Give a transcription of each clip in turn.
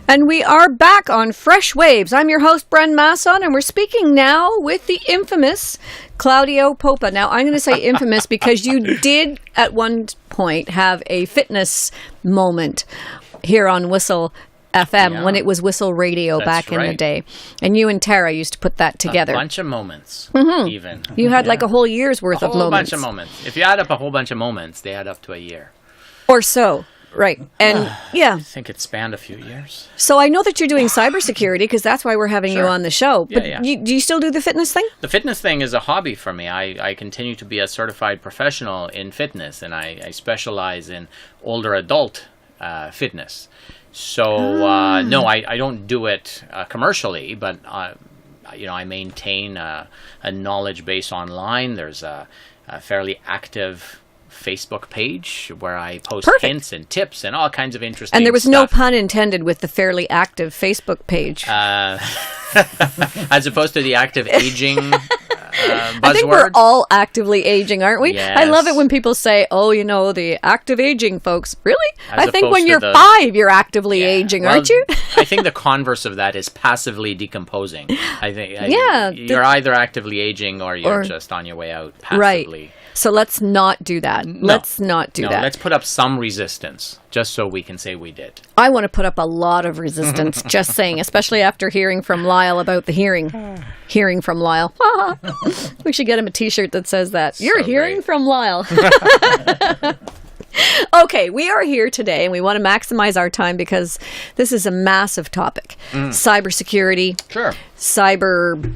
And we are back on Fresh Waves. I'm your host, Bren Masson, and we're speaking now with the infamous Claudiu Popa. Now, I'm going to say infamous because you did at one point have a fitness moment here on Whistle FM when it was Whistle Radio back in the day. And you and Tara used to put that together. A bunch of moments, even. You had like a whole year's worth of moments. A whole bunch of moments. If you add up a whole bunch of moments, they add up to a year. Or so. Right. And I think it spanned a few years. So I know that you're doing cybersecurity because that's why we're having you on the show. But do you still do the fitness thing? The fitness thing is a hobby for me. I continue to be a certified professional in fitness, and I specialize in older adult fitness. So, no, I don't do it commercially, but, I maintain a knowledge base online. There's a fairly active Facebook page where I post hints and tips and all kinds of interesting stuff. And there was no pun intended with the fairly active Facebook page. As opposed to the active aging buzzword. I think we're all actively aging, aren't we? Yes. I love it when people say, the active aging folks. Really? I think when you're 5, you're actively aging, aren't you? I think the converse of that is passively decomposing. I think you're either actively aging or you're just on your way out passively. Right. So let's not do that. Let's not do that. Let's put up some resistance, just so we can say we did. I want to put up a lot of resistance, just saying, especially after hearing from Lyle about the hearing. Hearing from Lyle. We should get him a T-shirt that says that. You're hearing from Lyle. Okay, we are here today, and we want to maximize our time because this is a massive topic. Cybersecurity. Sure. Cyber...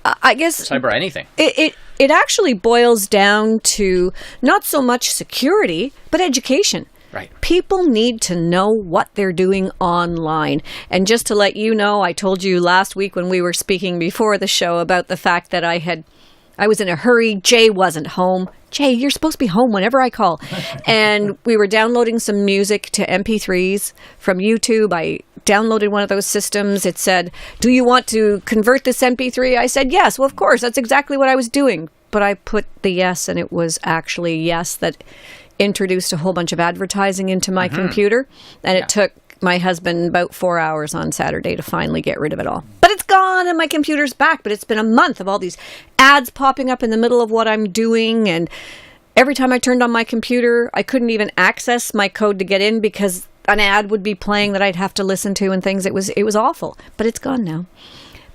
I guess... Cyber anything. It actually boils down to not so much security, but education. Right. People need to know what they're doing online. And just to let you know, I told you last week when we were speaking before the show about the fact that I was in a hurry. Jay wasn't home. Jay, you're supposed to be home whenever I call. And we were downloading some music to MP3s from YouTube. I downloaded one of those systems. It said, do you want to convert this MP3? I said, yes. Well, of course. That's exactly what I was doing. But I put the yes, and it was actually yes that introduced a whole bunch of advertising into my computer. And it took my husband about 4 hours on Saturday to finally get rid of it all. But it's gone and my computer's back. But it's been a month of all these ads popping up in the middle of what I'm doing. And every time I turned on my computer, I couldn't even access my code to get in because an ad would be playing that I'd have to listen to and things. It was awful. But it's gone now.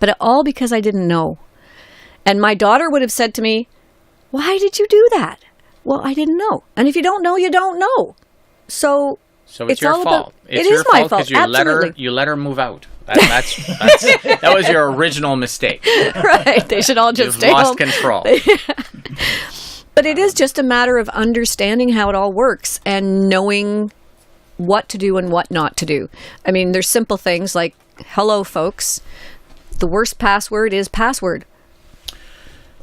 But all because I didn't know. And my daughter would have said to me, why did you do that? Well, I didn't know. And if you don't know, you don't know. So it's your fault. It is my fault. You let her move out. That was your original mistake. Right. They should all just stay home. You've lost control. But it is just a matter of understanding how it all works and knowing what to do and what not to do. I mean, there's simple things like, hello, folks. The worst password is password.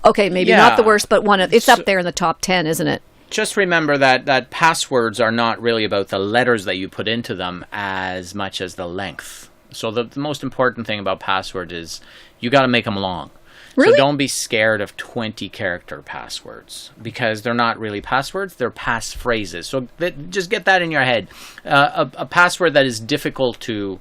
Okay, maybe not the worst, but it's up there in the top 10, isn't it? Just remember that passwords are not really about the letters that you put into them as much as the length. So the most important thing about password is you got to make them long. Really? So don't be scared of 20-character passwords because they're not really passwords. They're passphrases. So just get that in your head. A password that is difficult to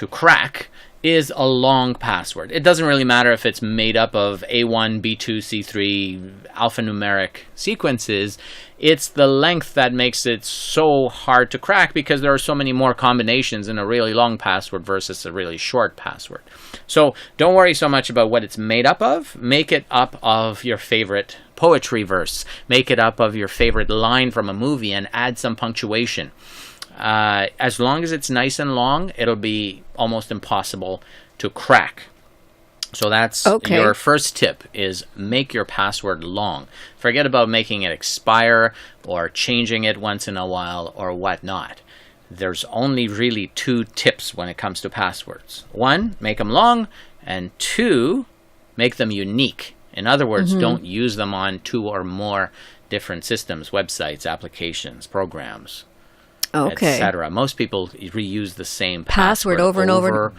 crack is a long password. It doesn't really matter if it's made up of A1, B2, C3 alphanumeric sequences. It's the length that makes it so hard to crack because there are so many more combinations in a really long password versus a really short password. So don't worry so much about what it's made up of. Make it up of your favorite poetry verse. Make it up of your favorite line from a movie and add some punctuation. As long as it's nice and long, it'll be almost impossible to crack. So that's your first tip is make your password long. Forget about making it expire or changing it once in a while or whatnot. There's only really 2 tips when it comes to passwords. 1, make them long, and 2, make them unique. In other words, don't use them on 2 or more different systems, websites, applications, programs. Etc. Most people reuse the same password over and over.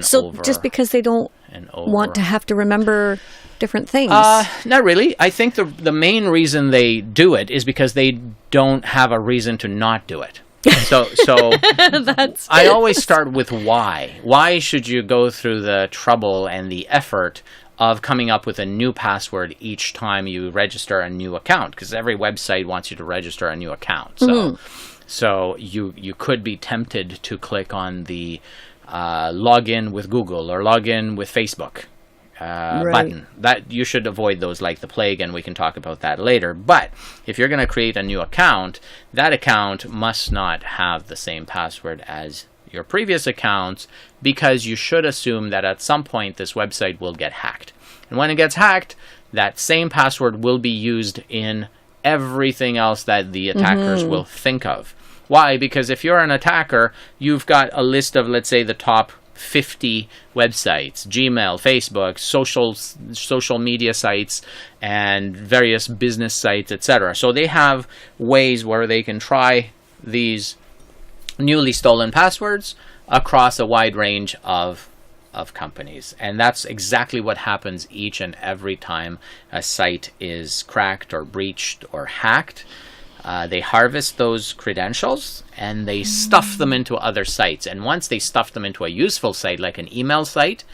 So just because they don't want to have to remember different things? Not really. I think the main reason they do it is because they don't have a reason to not do it. So That's I always start with why. Why should you go through the trouble and the effort of coming up with a new password each time you register a new account? Because every website wants you to register a new account. So you could be tempted to click on the login with Google or login with Facebook button. That you should avoid those like the plague, and we can talk about that later. But if you're going to create a new account, that account must not have the same password as your previous accounts, because you should assume that at some point this website will get hacked. And when it gets hacked, that same password will be used in everything else that the attackers will think of. Why? Because if you're an attacker, you've got a list of, let's say, the top 50 websites, Gmail, Facebook, social media sites, and various business sites, etc. So they have ways where they can try these newly stolen passwords across a wide range of companies. And that's exactly what happens each and every time a site is cracked or breached or hacked. They harvest those credentials and they stuff them into other sites. And once they stuff them into a useful site, like an email site,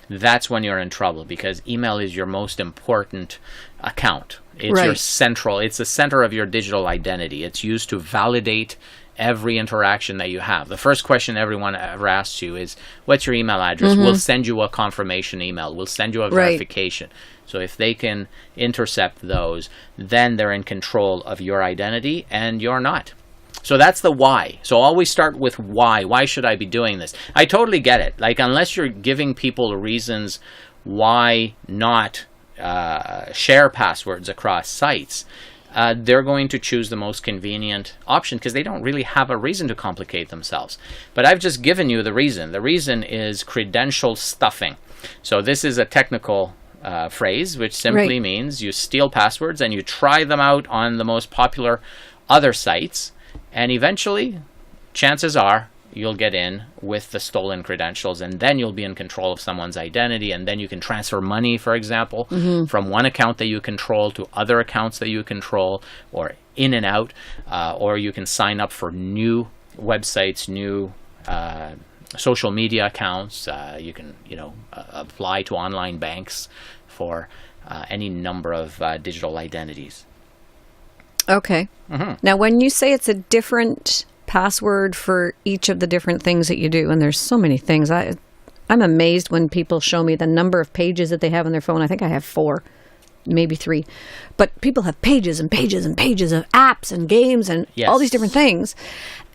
that's when you're in trouble, because email is your most important account. It's your central, it's the center of your digital identity. It's used to validate every interaction that you have. The first question everyone ever asks you is, what's your email address? We'll send you a confirmation email. We'll send you a verification. So if they can intercept those, then they're in control of your identity and you're not. So that's the why. So always start with why. Why should I be doing this? I totally get it. Like, unless you're giving people reasons why not share passwords across sites, they're going to choose the most convenient option because they don't really have a reason to complicate themselves. But I've just given you the reason. The reason is credential stuffing. So this is a technical phrase, which simply means you steal passwords and you try them out on the most popular other sites, and eventually, chances are, you'll get in with the stolen credentials, and then you'll be in control of someone's identity, and then you can transfer money, for example, from one account that you control to other accounts that you control, or in and out, or you can sign up for new websites, new social media accounts. You can, apply to online banks for any number of digital identities. Okay. Now, when you say it's a different password for each of the different things that you do, and there's so many things, I'm amazed when people show me the number of pages that they have on their phone. I think I have 4, maybe 3, but people have pages and pages and pages of apps and games and all these different things,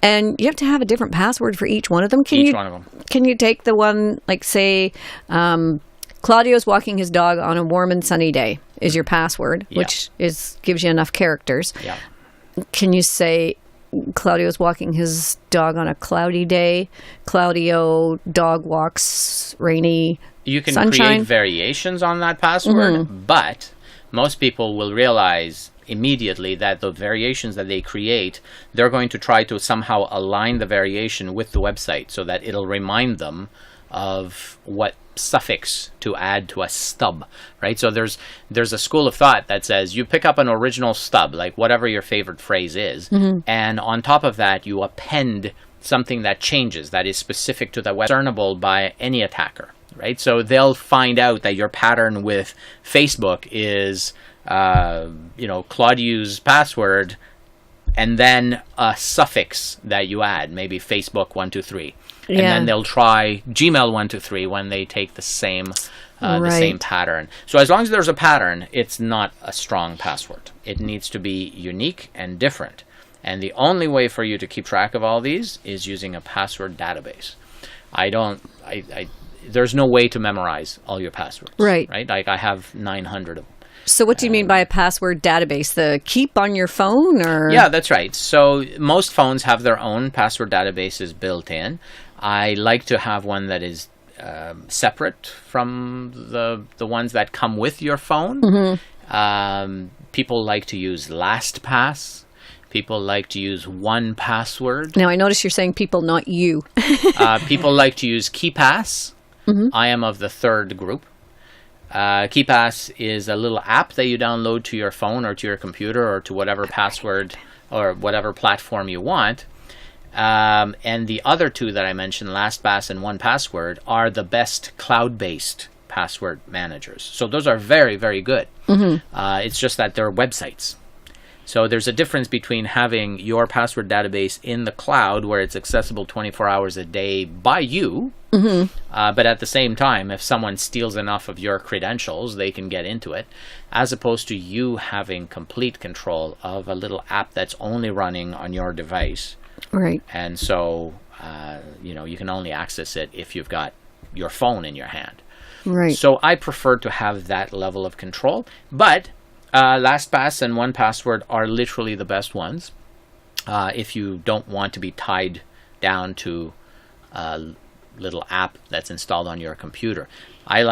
and you have to have a different password for each one of them. One of them. Can you take the one, like, say, Claudio's walking his dog on a warm and sunny day is your password, which gives you enough characters. Yeah. Can you say Claudio's walking his dog on a cloudy day? Claudio dog walks rainy You can sunshine? create variations on that password, but most people will realize immediately that the variations that they create, they're going to try to somehow align the variation with the website so that it'll remind them of what suffix to add to a stub, right? So there's a school of thought that says you pick up an original stub, like whatever your favorite phrase is, and on top of that you append something that changes, that is specific to the web, discernible by any attacker, right? So they'll find out that your pattern with Facebook is Claudiu's password and then a suffix that you add, maybe Facebook 123. And then they'll try Gmail 123 when they take the same pattern. So as long as there's a pattern, it's not a strong password. It needs to be unique and different. And the only way for you to keep track of all these is using a password database. There's no way to memorize all your passwords. Right? Like, I have 900 of them. So what do you mean by a password database? The keep on your phone, or? Yeah, that's right. So most phones have their own password databases built in. I like to have one that is separate from the ones that come with your phone. People like to use LastPass. People like to use 1Password. Now, I notice you're saying people, not you. People like to use KeePass. I am of the third group. KeePass is a little app that you download to your phone or to your computer or to whatever password or whatever platform you want. And the other two that I mentioned, LastPass and 1Password, are the best cloud-based password managers. So those are very, very good. It's just that they're websites. So there's a difference between having your password database in the cloud where it's accessible 24 hours a day by you, but at the same time, if someone steals enough of your credentials, they can get into it, as opposed to you having complete control of a little app that's only running on your device. Right. And so, you can only access it if you've got your phone in your hand. Right. So I prefer to have that level of control, but LastPass and 1Password are literally the best ones if you don't want to be tied down to a little app that's installed on your computer. I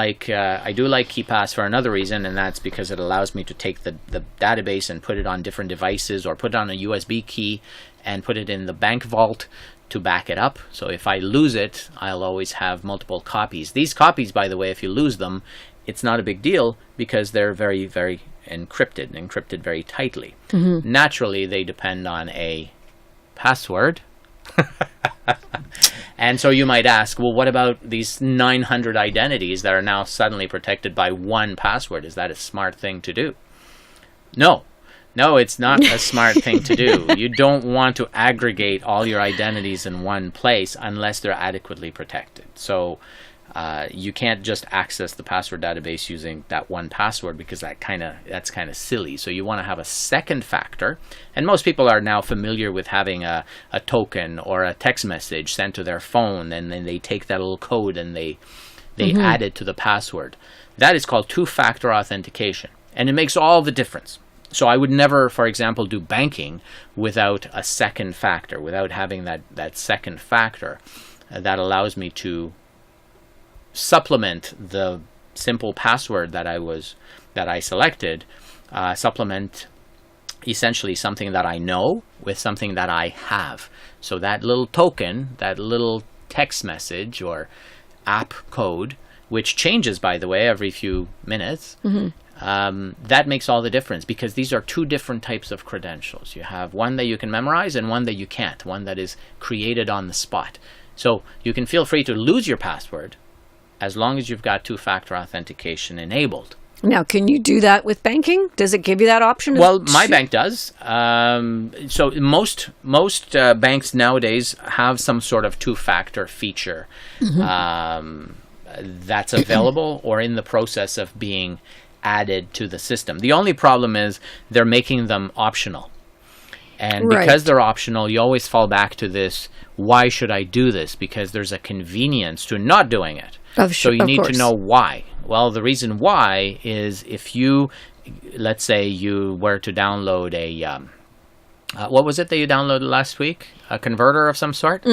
do like KeePass for another reason, and that's because it allows me to take the database and put it on different devices, or put it on a USB key and put it in the bank vault to back it up. So if I lose it, I'll always have multiple copies. These copies, by the way, if you lose them, it's not a big deal because they're very, very encrypted very tightly. Naturally, they depend on a password. And so you might ask, well, what about these 900 identities that are now suddenly protected by 1Password? Is that a smart thing to do? No, it's not a smart thing to do. You don't want to aggregate all your identities in one place unless they're adequately protected. So you can't just access the password database using that 1Password, because that's kind of silly. So you want to have a second factor, and most people are now familiar with having a token or a text message sent to their phone, and then they take that little code and they add it to the password. That is called two-factor authentication, and it makes all the difference. So I would never, for example, do banking without a second factor, without having that second factor that allows me to supplement the simple password that I selected, supplement essentially something that I know with something that I have. So that little token, that little text message or app code, which changes, by the way, every few minutes, that makes all the difference, because these are two different types of credentials. You have one that you can memorize and one that you can't, one that is created on the spot. So you can feel free to lose your password as long as you've got two-factor authentication enabled. Now, can you do that with banking? Does it give you that option? Well, my bank does. So most banks nowadays have some sort of two-factor feature that's available or in the process of being added to the system. The only problem is they're making them optional. And because they're optional, you always fall back to this, why should I do this? Because there's a convenience to not doing it. So you need to know why. Well, the reason why is if you, let's say you were to download what was it that you downloaded last week? A converter of some sort?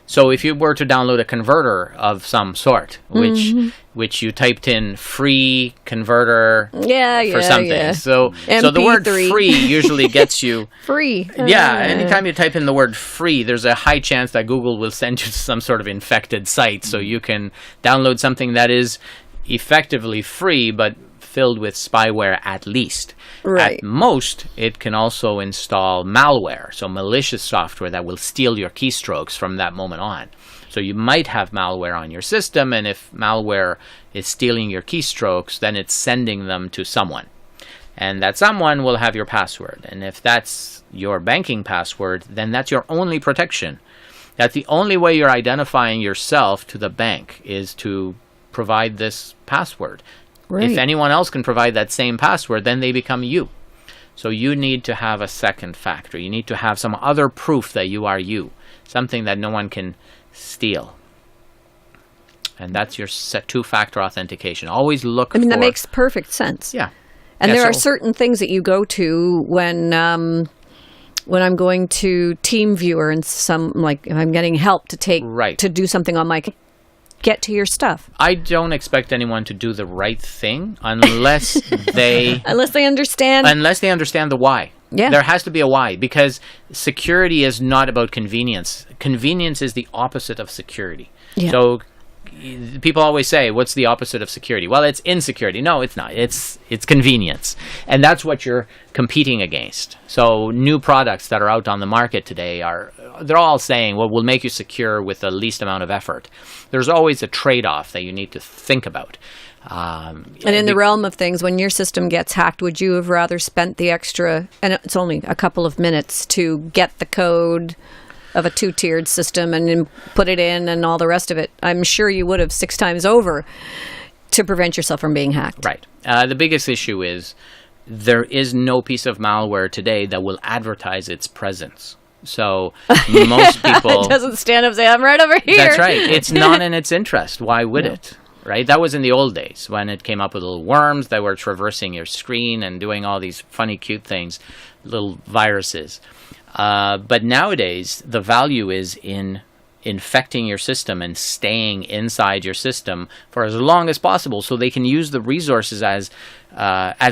So if you were to download a converter of some sort, which you typed in free converter for something. So the word free usually gets you... Free. Anytime you type in the word free, there's a high chance that Google will send you to some sort of infected site. So you can download something that is effectively free, but filled with spyware at least. At most, it can also install malware, so malicious software that will steal your keystrokes from that moment on. So you might have malware on your system, and if malware is stealing your keystrokes, then it's sending them to someone. And that someone will have your password. And if that's your banking password, then that's your only protection. That's the only way you're identifying yourself to the bank, is to provide this password. If anyone else can provide that same password, then they become you. So you need to have a second factor. You need to have some other proof that you are you, something that no one can steal. And that's your two-factor authentication. Always look for... that makes perfect sense. Yeah. And there are certain things that you go to when I'm going to TeamViewer and if I'm getting help to do something on my... Get to your stuff. I don't expect anyone to do the right thing unless they understand the why. Yeah. There has to be a why, because security is not about convenience. Convenience is the opposite of security. Yeah. So people always say, what's the opposite of security? Well, it's insecurity. No, it's not. It's convenience. And that's what you're competing against. So new products that are out on the market today are they're all saying, well, we'll make you secure with the least amount of effort. There's always a trade-off that you need to think about. And in the realm of things, when your system gets hacked, would you have rather spent the extra, and it's only a couple of minutes to get the code of a 2-tiered system and then put it in and all the rest of it? I'm sure you would have 6 times over to prevent yourself from being hacked. Right. The biggest issue is there is no piece of malware today that will advertise its presence. So most people... It doesn't stand up and say, I'm right over here. That's right. It's not in its interest. Why would it? Right? That was in the old days when it came up with little worms that were traversing your screen and doing all these funny, cute things, little viruses. But nowadays, the value is in infecting your system and staying inside your system for as long as possible so they can use the resources as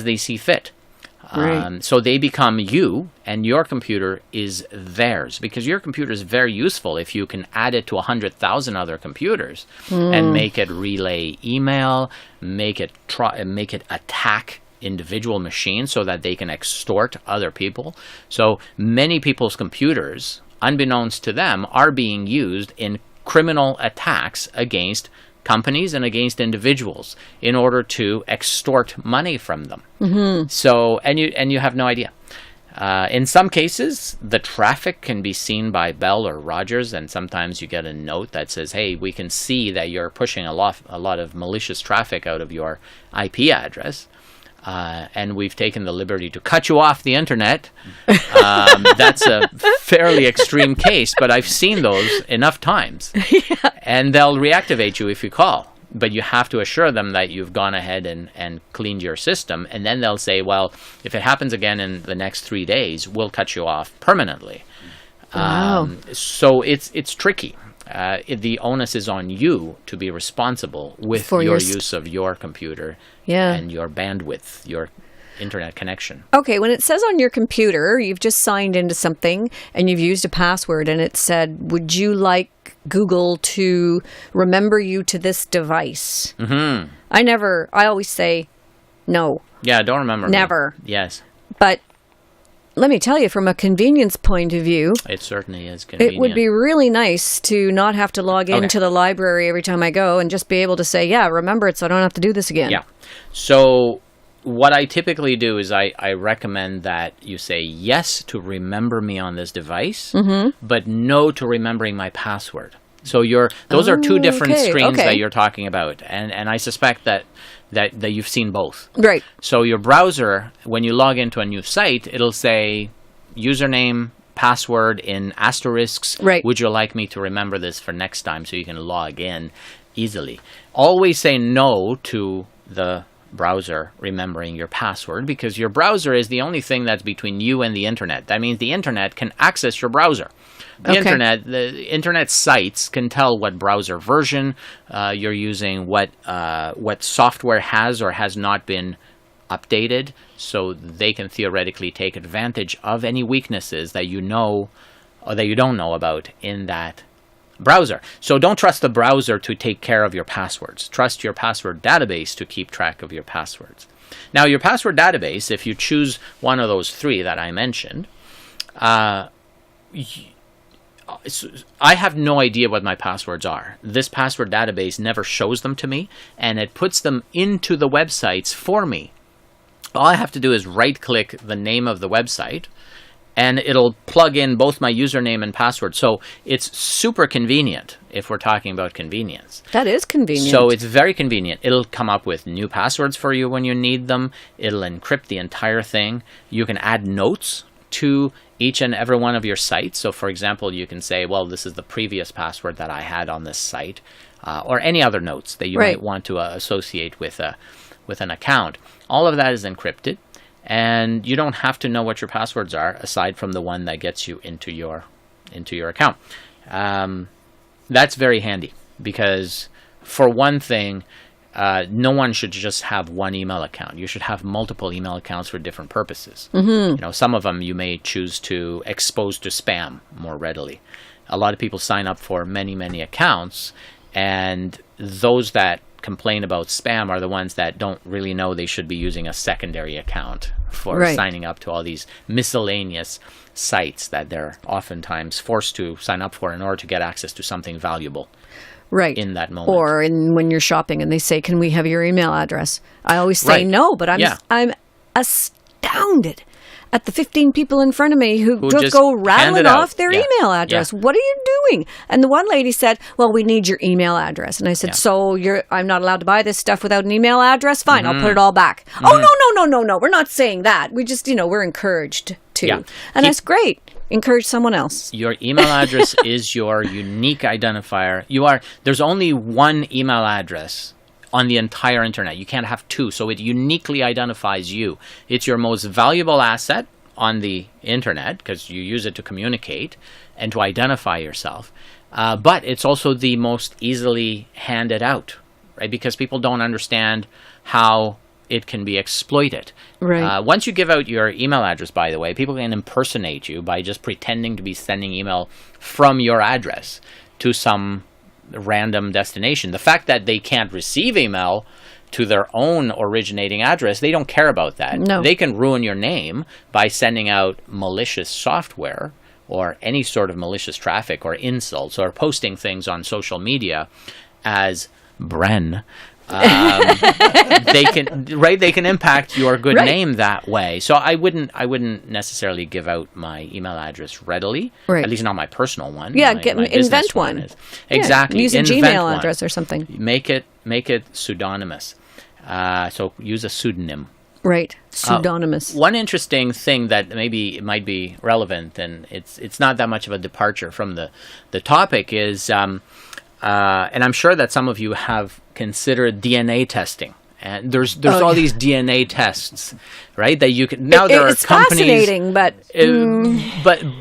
they see fit. Right. So they become you, and your computer is theirs, because your computer is very useful if you can add it to 100,000 other computers and make it relay email, make it attack individual machines so that they can extort other people. So many people's computers, unbeknownst to them, are being used in criminal attacks against companies and against individuals in order to extort money from them. Mm-hmm. So, and you have no idea. In some cases, the traffic can be seen by Bell or Rogers, and sometimes you get a note that says, hey, we can see that you're pushing a lot of malicious traffic out of your IP address. And we've taken the liberty to cut you off the internet. That's a fairly extreme case, but I've seen those enough times. Yeah. And they'll reactivate you if you call. But you have to assure them that you've gone ahead and cleaned your system. And then they'll say, well, if it happens again in the next 3 days, we'll cut you off permanently. Wow. So it's tricky. The onus is on you to be responsible with For your your use of your computer Yeah. and your bandwidth, your internet connection. Okay, when it says on your computer, you've just signed into something and you've used a password and it said, would you like Google to remember you to this device? Mm-hmm. I always say no. Yeah, don't remember me. Never. Yes. But let me tell you, from a convenience point of view, It certainly is convenient. it would be really nice to not have to log into the library every time I go and just be able to say, yeah, remember it so I don't have to do this again. Yeah. So what I typically do is I recommend that you say yes to remember me on this device, but no to remembering my password. So those are two different screens that you're talking about. And I suspect that you've seen both. Right. So your browser, when you log into a new site, it'll say username, password in asterisks. Right. Would you like me to remember this for next time so you can log in easily? Always say no to the browser remembering your password, because your browser is the only thing that's between you and the internet. That means the internet can access your browser. The internet sites can tell what browser version you're using, what software has or has not been updated, so they can theoretically take advantage of any weaknesses that you know or that you don't know about in that browser. So don't trust the browser to take care of your passwords. Trust your password database to keep track of your passwords. Now, your password database, if you choose one of those 3 that I mentioned, I have no idea what my passwords are. This password database never shows them to me, and it puts them into the websites for me. All I have to do is right-click the name of the website, and it'll plug in both my username and password. So it's super convenient if we're talking about convenience. That is convenient. So it's very convenient. It'll come up with new passwords for you when you need them. It'll encrypt the entire thing. You can add notes to each and every one of your sites. So, for example, you can say, well, this is the previous password that I had on this site, or any other notes that you might want to associate with an account. All of that is encrypted. And you don't have to know what your passwords are, aside from the one that gets you into your account. That's very handy, because for one thing, no one should just have one email account. You should have multiple email accounts for different purposes. Mm-hmm. Some of them you may choose to expose to spam more readily. A lot of people sign up for many, many accounts, and those that complain about spam are the ones that don't really know they should be using a secondary account for Right. signing up to all these miscellaneous sites that they're oftentimes forced to sign up for in order to get access to something valuable Right. in that moment. Or when you're shopping and they say, "Can we have your email address?" I always say Right. no, but I'm Yeah. I'm astounded at the 15 people in front of me who just just go hand rattling it out. off their Yeah. email address. Yeah. What are you doing? And the one lady said, "Well, we need your email address." And I said, Yeah. "So I'm not allowed to buy this stuff without an email address? Fine, I'll Mm-hmm. put it all back." "Oh, no. We're not saying that. We just, we're encouraged to." Yeah. And that's great. Encourage someone else. Your email address is your unique identifier. There's only one email address on the entire internet. You can't have two, so it uniquely identifies you. It's your most valuable asset on the internet because you use it to communicate and to identify yourself. But it's also the most easily handed out, right? Because people don't understand how it can be exploited. Right. Once you give out your email address, by the way, people can impersonate you by just pretending to be sending email from your address to some random destination. The fact that they can't receive email to their own originating address, they don't care about that. No. They can ruin your name by sending out malicious software or any sort of malicious traffic or insults or posting things on social media as Bren. They can impact your good Right. name that way. So I wouldn't necessarily give out my email address readily. Right. At least not my personal one. Yeah, My business invent one. is. Exactly. Use a Invent Gmail one. address or something. Make it pseudonymous. So use a pseudonym. Right. Pseudonymous. One interesting thing that maybe it might be relevant, and it's not that much of a departure from the topic, is, and I'm sure that some of you have considered DNA testing. And there's all these DNA tests, right? That you can now there are It's companies. fascinating, but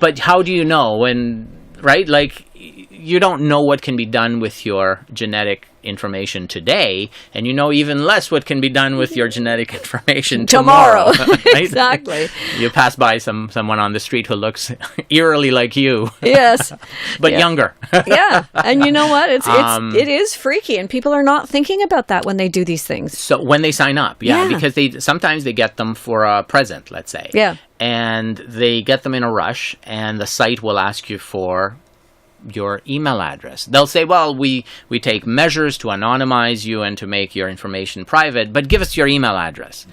But how do you know when, right? Like, you don't know what can be done with your genetic information today, and you know even less what can be done with your genetic information tomorrow. Right? Exactly. You pass by someone on the street who looks eerily like you, Yes. but Yeah. younger. Yeah. And you know what? It is freaky, and people are not thinking about that when they do these things. So when they sign up, Yeah. because sometimes they get them for a present, let's say. Yeah. And they get them in a rush, and the site will ask you for your email address. They'll say, well, we take measures to anonymize you and to make your information private, but give us your email address.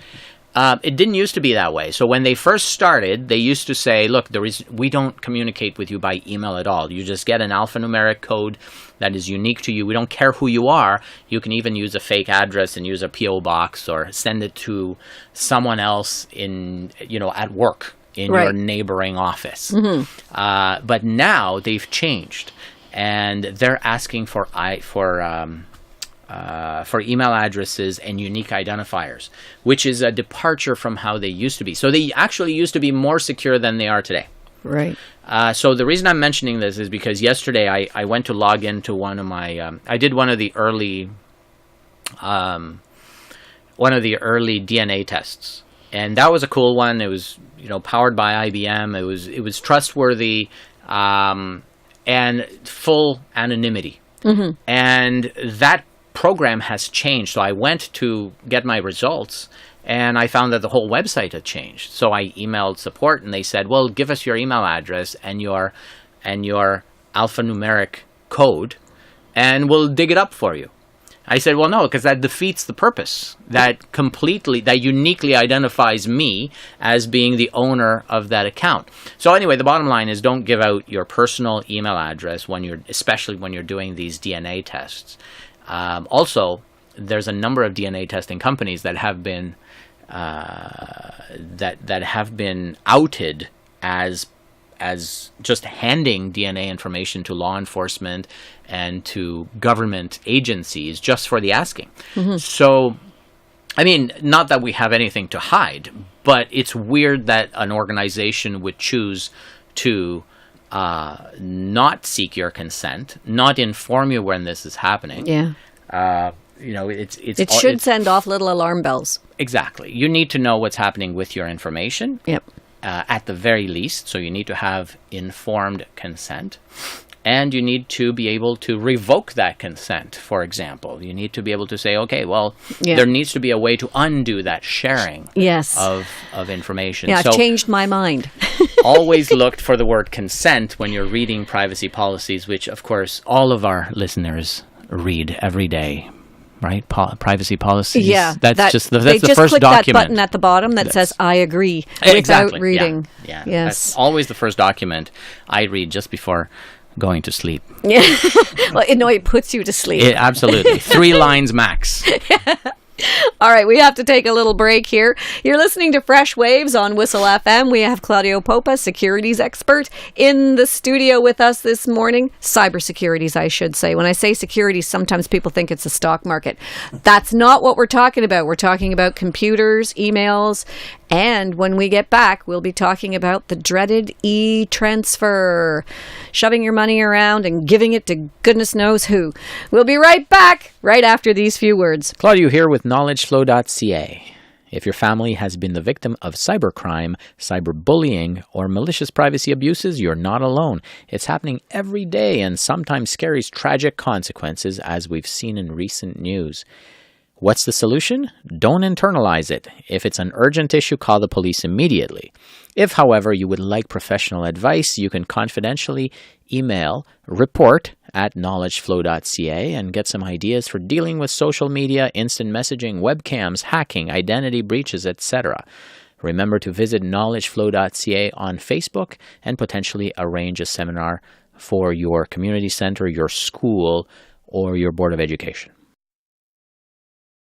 It didn't used to be that way. So when they first started, they used to say, look, we don't communicate with you by email at all. You just get an alphanumeric code that is unique to you. We don't care who you are. You can even use a fake address and use a P.O. box or send it to someone else at work in Right. your neighboring office. But now they've changed, and they're asking for email addresses and unique identifiers, which is a departure from how they used to be. So they actually used to be more secure than they are today. Right. So the reason I'm mentioning this is because yesterday I went to log into one of my I did one of the early DNA tests, and that was a cool one. It was powered by IBM. It was trustworthy and full anonymity. Mm-hmm. And that program has changed. So I went to get my results, and I found that the whole website had changed. So I emailed support, and they said, well, give us your email address and your alphanumeric code, and we'll dig it up for you. I said, well, no, because that defeats the purpose. That uniquely identifies me as being the owner of that account. So anyway, the bottom line is don't give out your personal email address especially when you're doing these DNA tests. Also, there's a number of DNA testing companies that have been that have been outed as just handing DNA information to law enforcement and to government agencies just for the asking. Mm-hmm. So, I mean, not that we have anything to hide, but it's weird that an organization would choose to not seek your consent, not inform you when this is happening. Yeah. It should send off little alarm bells. Exactly. You need to know what's happening with your information. Yep. At the very least, so you need to have informed consent. And you need to be able to revoke that consent, for example. You need to be able to say, okay, well, there needs to be a way to undo that sharing of information. Yeah, I've changed my mind. Always look for the word consent when you're reading privacy policies, which, of course, all of our listeners read every day. Right? Privacy policies. Yeah. That's the they first just click document. that button at the bottom that says, I agree, without reading. Yeah. Yes. That's always the first document I read just before going to sleep. Yeah. Well, it puts you to sleep. Absolutely. 3 lines max. All right, we have to take a little break here. You're listening to Fresh Waves on Whistle FM. We have Claudiu Popa, securities expert, in the studio with us this morning. Cybersecurities, I should say. When I say securities, sometimes people think it's the stock market. That's not what we're talking about. We're talking about computers, emails, and when we get back, we'll be talking about the dreaded e-transfer, shoving your money around and giving it to goodness knows who. We'll be right back, right after these few words. Claudiu here with knowledgeflow.ca. If your family has been the victim of cybercrime, cyberbullying, or malicious privacy abuses, you're not alone. It's happening every day and sometimes carries tragic consequences, as we've seen in recent news. What's the solution? Don't internalize it. If it's an urgent issue, call the police immediately. If, however, you would like professional advice, you can confidentially email report@knowledgeflow.ca and get some ideas for dealing with social media, instant messaging, webcams, hacking, identity breaches, etc. Remember to visit knowledgeflow.ca on Facebook and potentially arrange a seminar for your community center, your school, or your Board of Education.